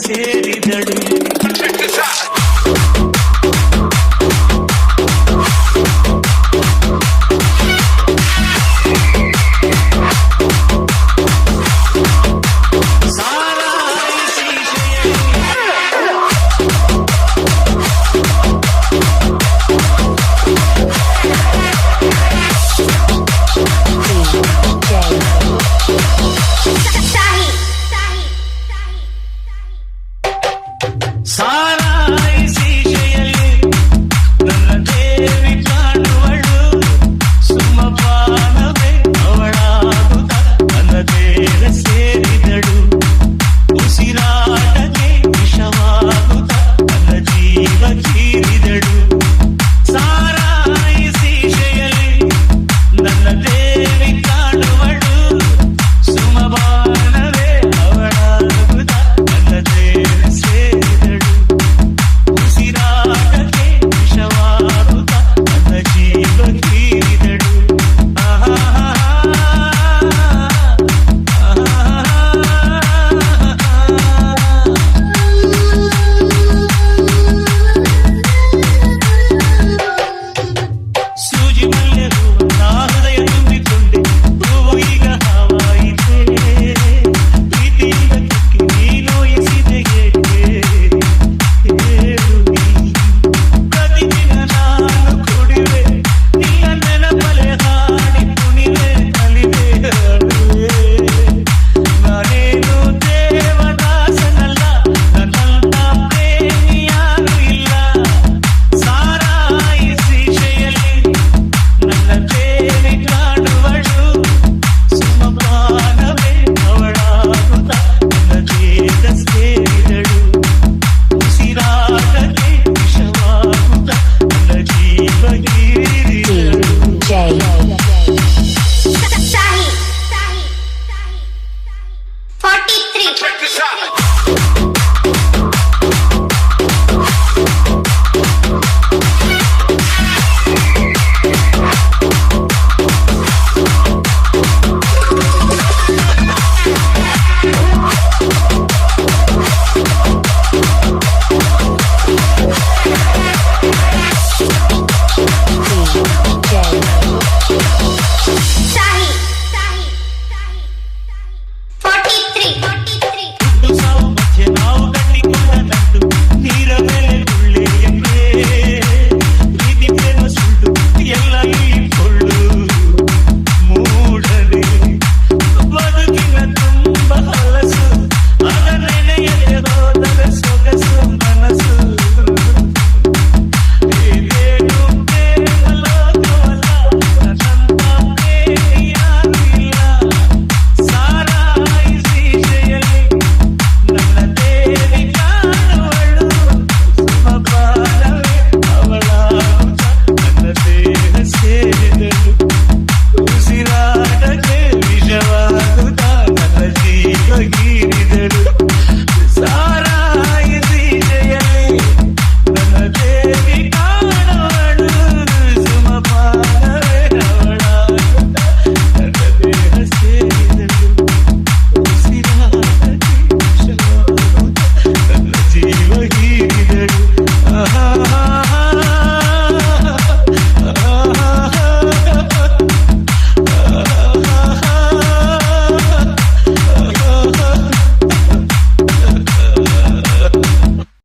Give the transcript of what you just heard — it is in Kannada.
ಸೇರಿದಳು. ಸಾರಾಯಿ ಶೀಶೆಯಲ್ಲಿ ನನ್ನ ದೇವಿ ಕಾಣುವಳು, ಸುಮಪಾನವೇ ಅವಳಾಗುತ್ತ ನನ್ನ ದೇಹ ಸೇರಿದಳು. ಉಸಿರಾಟಕ್ಕೆ ವಿಷವಾಗುತ್ತ ನನ್ನ ಜೀವ ಕೀರಿದಳು. ಸಾರಾಯಿ ಶೀಶೆಯಲ್ಲಿ ನನ್ನ ದೇವಿ ಕಾಣುವಳು, ಸುಮಪಾನವೇ ಅವಳಾಗುತ್ತ ನನ್ನ ದೇಹ ಸೇರಿದಳು. ಉಸಿರಾಟಕ್ಕೆ ವಿಷವಾಗುತ್ತ ನನ್ನ ಜೀವ ಕೀರಿದಳು. ಸೂಜಿ ಮಲ್ಲೆ ಹೂವು ನಾ ಹೃದಯ ತುಂಬಿಕೊಂಡೆ, ಹೂವು ಈಗ ಹಾವಾಯಿತೆ. ಪ್ರೀತಿಯಿಂದ ಕಿಕ್ಕಿ ನೀನು ಎಸಿದೆ ಏಕೆ ಹೇಳು ನೀ. ಪ್ರತಿದಿನ ನಾನು ಕುಡಿವೆ, ನಿನ್ನ ನೆನಪಲೆ ಹಾಡಿ ಕುಣಿವೆ, ಅಲಿವೆ ಅಳುವೆ. ನಾನೇನು ದೇವದಾಸನಲ್ಲ, ನನ್ನಂತ ಪ್ರೇಮಿ ಯಾರು ಇಲ್ಲ. ಸಾರಾಯಿ ಶೀಶೆಯಲ್ಲಿ ನನ್ನ ದೇವಿ ಕಾಣುವಳು, ಸುಮಪಾನವೇ ಅವಳಾಗುತ್ತ ನನ್ನ ದೇಹ ಸೇರಿದಳು. ಉಸಿರಾಟಕ್ಕೆ ವಿಷವಾಗುತ್ತ ನನ್ನ ಜೀವ ಕೀರಿದಳು. Sahi 43.